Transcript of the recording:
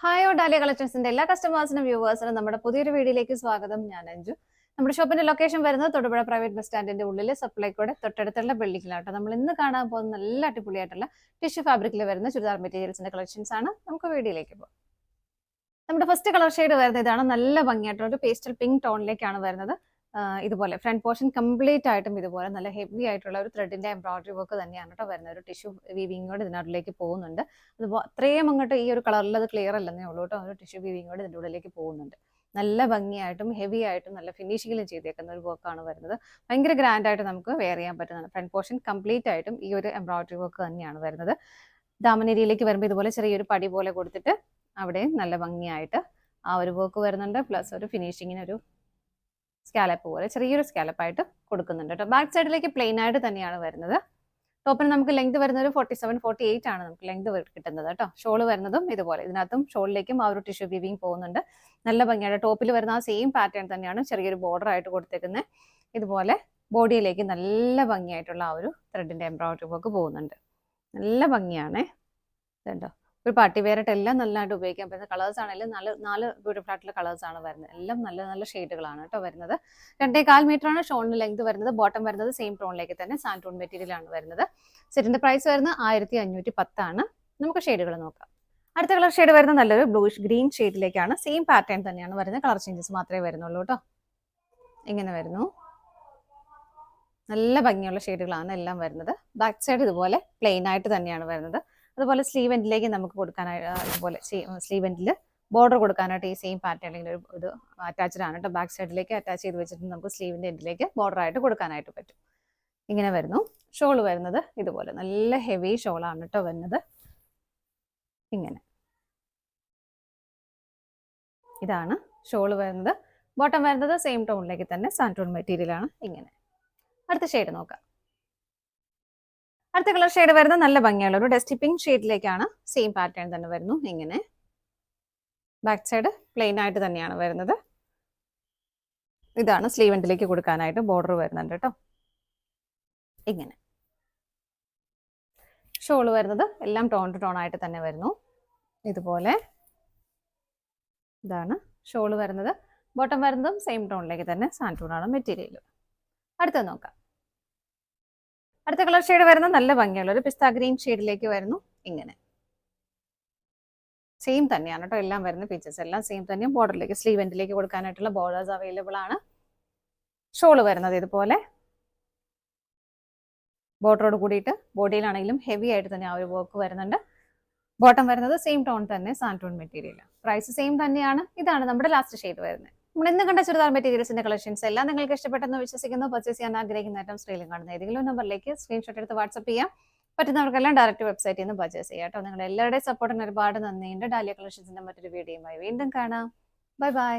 Hi dahlia കളക്ഷൻസിന്റെ എല്ലാ കസ്റ്റമേഴ്സിനും വ്യൂവേഴ്സിനും നമ്മുടെ പുതിയൊരു വീഡിയോയിലേക്ക് സ്വാഗതം. ഞാൻ അഞ്ജു. നമ്മുടെ ഷോപ്പിന്റെ ലൊക്കേഷൻ വരുന്നത് തൊടുപുഴ പ്രൈവറ്റ് ബസ് സ്റ്റാൻഡിന്റെ ഉള്ളിൽ സപ്ലൈക്കോടെ തൊട്ടടുത്തുള്ള ബിൽഡിംഗിലാട്ടോ. നമ്മൾ ഇന്ന് കാണാൻ പോകുന്ന നല്ല അടിപൊളിയായിട്ടുള്ള ടിഷ്യൂ ഫാബ്രിക്കിൽ വരുന്ന ചുരിദാർ മെറ്റീരിയൽസിന്റെ കളക്ഷൻസ് ആണ്. നമുക്ക് വീഡിയോയിലേക്ക് പോകാം. നമ്മുടെ ഫസ്റ്റ് കളർ ഷെയ്ഡ് വരുന്നത് ഇതാണ്. നല്ല ഭംഗിയായിട്ടുള്ള ഒരു പേസ്റ്റൽ പിങ്ക് ടോണിലേക്കാണ് വരുന്നത്. ഇതുപോലെ ഫ്രണ്ട് പോർഷൻ കംപ്ലീറ്റ് ആയിട്ടും ഇതുപോലെ നല്ല ഹെവി ആയിട്ടുള്ള ഒരു ത്രെഡിന്റെ എംബ്രോയിഡറി വർക്ക് തന്നെയാണ് കേട്ടോ വരുന്നത്. ഒരു ടിഷ്യൂ വീവിങ്ങോട് ഇതിനകത്തിലേക്ക് പോകുന്നുണ്ട്. അതുപോലെ അത്രയും അങ്ങോട്ട് ഈ ഒരു കളറിൽ അത് ക്ലിയർ അല്ലെന്നേ ഉള്ളൂ കേട്ടോ. ഒരു ടിഷ്യൂ വീവിങ്ങോട് ഇതിൻ്റെ ഉള്ളിലേക്ക് പോകുന്നുണ്ട്. നല്ല ഭംഗിയായിട്ടും ഹെവി ആയിട്ടും നല്ല ഫിനിഷിങ്ങിലും ചെയ്തേക്കുന്ന ഒരു വർക്കാണ് വരുന്നത്. ഭയങ്കര ഗ്രാൻഡ് ആയിട്ട് നമുക്ക് വെയർ ചെയ്യാൻ പറ്റുന്നതാണ്. ഫ്രണ്ട് പോർഷൻ കംപ്ലീറ്റ് ആയിട്ടും ഈ ഒരു എംബ്രോയിഡറി വർക്ക് തന്നെയാണ് വരുന്നത്. ദാമനേരിയിലേക്ക് വരുമ്പോൾ ഇതുപോലെ ചെറിയൊരു പടി പോലെ കൊടുത്തിട്ട് അവിടെയും നല്ല ഭംഗിയായിട്ട് ആ ഒരു വർക്ക് വരുന്നുണ്ട്. പ്ലസ് ഒരു ഫിനിഷിങ്ങിന് ഒരു സ്കാലപ്പ് പോലെ ചെറിയൊരു സ്കാലപ്പായിട്ട് കൊടുക്കുന്നുണ്ട് കേട്ടോ. ബാക്ക് സൈഡിലേക്ക് പ്ലെയിൻ ആയിട്ട് തന്നെയാണ് വരുന്നത്. ടോപ്പിന് നമുക്ക് ലെങ്ത് വരുന്നത് 47-48 ആണ് നമുക്ക് ലെങ്ത് കിട്ടുന്നത് കേട്ടോ. ഷോള് വരുന്നതും ഇതുപോലെ ഇതിനകത്തും ഷോളിലേക്കും ആ ഒരു ടിഷ്യൂ വീവിങ് പോകുന്നുണ്ട്. നല്ല ഭംഗിയാണ്. ടോപ്പിൽ വരുന്ന ആ സെയിം പാറ്റേൺ തന്നെയാണ് ചെറിയൊരു ബോർഡർ ആയിട്ട് കൊടുത്തേക്കുന്നത്. ഇതുപോലെ ബോഡിയിലേക്ക് നല്ല ഭംഗിയായിട്ടുള്ള ആ ഒരു ത്രെഡിന്റെ എംബ്രോയിഡറി വർക്ക് പോകുന്നുണ്ട്. നല്ല ഭംഗിയാണേ. ഇതുണ്ടോ, ഒരു പാർട്ടി വെയറായിട്ട് എല്ലാം നല്ലതായിട്ട് ഉപയോഗിക്കാൻ പറ്റുന്ന കളേഴ്സ് ആണെങ്കിലും നാല് ബ്യൂട്ടിഫുൾ ആയിട്ടുള്ള കളേഴ്സ് ആണ് വരുന്നത്. എല്ലാം നല്ല നല്ല ഷെയ്ഡുകളാണ് കേട്ടോ വരുന്നത്. 2.25 മീറ്റർ ആണ് ഷോളിന് ലെങ്ത് വരുന്നത്. ബോട്ടം വരുന്നത് സെയിം ടോണിലേക്ക് തന്നെ സാൻഡൂൺ മെറ്റീരിയൽ ആണ് വരുന്നത്. സെറ്റിന്റെ പ്രൈസ് വരുന്നത് 1510 ആണ്. നമുക്ക് ഷെയ്ഡുകൾ നോക്കാം. അടുത്ത കളർ ഷെയ്ഡ് വരുന്നത് നല്ലൊരു ബ്ലൂഷ് ഗ്രീൻ ഷെയ്ഡിലേക്കാണ്. സെയിം പാറ്റേൺ തന്നെയാണ് വരുന്നത്. കളർ ചേഞ്ചസ് മാത്രമേ വരുന്നുള്ളൂ കേട്ടോ. ഇങ്ങനെ വരുന്നു. നല്ല ഭംഗിയുള്ള ഷെയ്ഡുകളാണ് എല്ലാം വരുന്നത്. ബാക്ക് സൈഡ് ഇതുപോലെ പ്ലെയിൻ ആയിട്ട് തന്നെയാണ് വരുന്നത്. അതുപോലെ സ്ലീവ് എൻഡിലേക്ക് നമുക്ക് കൊടുക്കാനായിട്ട് ഇതുപോലെ സ്ലീവ് എൻഡിൽ ബോർഡർ കൊടുക്കാനായിട്ട് ഈ സെയിം പാറ്റേണിൽ ഒരു അറ്റാച്ച്ഡ് ആണ് കേട്ടോ. ബാക്ക് സൈഡിലേക്ക് അറ്റാച്ച് ചെയ്ത് വെച്ചിട്ട് നമുക്ക് സ്ലീവിന്റെ എൻഡിലേക്ക് ബോർഡർ ആയിട്ട് കൊടുക്കാനായിട്ട് പറ്റും. ഇങ്ങനെ വരുന്നു. ഷോള് വരുന്നത് ഇതുപോലെ നല്ല ഹെവി ഷോളാണ് കേട്ടോ വരുന്നത്. ഇങ്ങനെ ഇതാണ് ഷോള് വരുന്നത്. ബോട്ടം വരുന്നത് സെയിം ടോണിലേക്ക് തന്നെ സാൻഡൂൺ മെറ്റീരിയൽ ആണ്. ഇങ്ങനെ അടുത്ത ഷെയ്ഡ് നോക്കാം. അടുത്ത കളർ ഷെയ്ഡ് വരുന്നത് നല്ല ഭംഗിയുള്ള ഒരു ഡസ്റ്റി പിങ്ക് ഷെയ്ഡിലേക്കാണ്. സെയിം പാറ്റേൺ തന്നെ വരുന്നു. ഇങ്ങനെ ബാക്ക് സൈഡ് പ്ലെയിൻ ആയിട്ട് തന്നെയാണ് വരുന്നത്. ഇതാണ് സ്ലീവ് എൻഡിലേക്ക് കൊടുക്കാനായിട്ട് ബോർഡർ വരുന്നുണ്ട് കേട്ടോ. ഇങ്ങനെ ഷോള് വരുന്നത് എല്ലാം ടോൺ ടു ടോൺ ആയിട്ട് തന്നെ വരുന്നു. ഇതുപോലെ ഇതാണ് ഷോള് വരുന്നത്. ബോട്ടം വരുന്നതും സെയിം ടോണിലേക്ക് തന്നെ സാൻഡൂൺ ആണ് മെറ്റീരിയൽ. അടുത്തത് നോക്കാം. അടുത്ത കളർ ഷെയ്ഡ് വരുന്നത് നല്ല ഭംഗിയുള്ള ഒരു പിസ്ത ഗ്രീൻ ഷെയ്ഡിലേക്ക് വരുന്നു. ഇങ്ങനെ സെയിം തന്നെയാണ് കേട്ടോ എല്ലാം വരുന്ന ഫീച്ചേഴ്സ് എല്ലാം സെയിം തന്നെയും. ബോർഡറിലേക്ക് സ്ലീവ് എൻഡിലേക്ക് കൊടുക്കാനായിട്ടുള്ള ബോർഡേഴ്സ് അവൈലബിൾ ആണ്. ഷോള് വരുന്നത് ഇതുപോലെ ബോർഡറോട് കൂടിയിട്ട് ബോഡിയിലാണെങ്കിലും ഹെവി ആയിട്ട് തന്നെ ആ ഒരു വർക്ക് വരുന്നുണ്ട്. ബോട്ടം വരുന്നത് സെയിം ടോൺ തന്നെ സാൻഡൂൺ മെറ്റീരിയൽ. പ്രൈസ് സെയിം തന്നെയാണ്. ഇതാണ് നമ്മുടെ ലാസ്റ്റ് ഷെയ്ഡ് വരുന്നത്. നമ്മൾ ഇന്ന് കണ്ട ചുരിദാർ മെറ്റീരിയൽസിന്റെ കളക്ഷൻസ് എല്ലാം നിങ്ങൾക്ക് ഇഷ്ടപ്പെട്ടെന്ന് വിശ്വസിക്കുന്നു. പർച്ചേസ് ചെയ്യാൻ ആഗ്രഹിക്കുന്ന ഐറ്റം സ്ക്രീനിൽ കാണുന്ന ഏതെങ്കിലും നമ്പറിലേക്ക് സ്ക്രീൻഷോട്ട് എടുത്ത് വാട്സ്ആപ്പ് ചെയ്യാം. പറ്റുന്നവർക്കെല്ലാം ഡയറക്റ്റ് വെബ്സൈറ്റിൽ നിന്ന് പർച്ചേസ് ചെയ്യാം കേട്ടോ. നിങ്ങളുടെ എല്ലാവരുടെയും സപ്പോർട്ടിന് ഒരുപാട് നന്ദിയുണ്ട്. ഡാലിയ കളക്ഷൻസിന്റെ മറ്റൊരു വീഡിയോയുമായി വീണ്ടും കാണാം. Bye bye.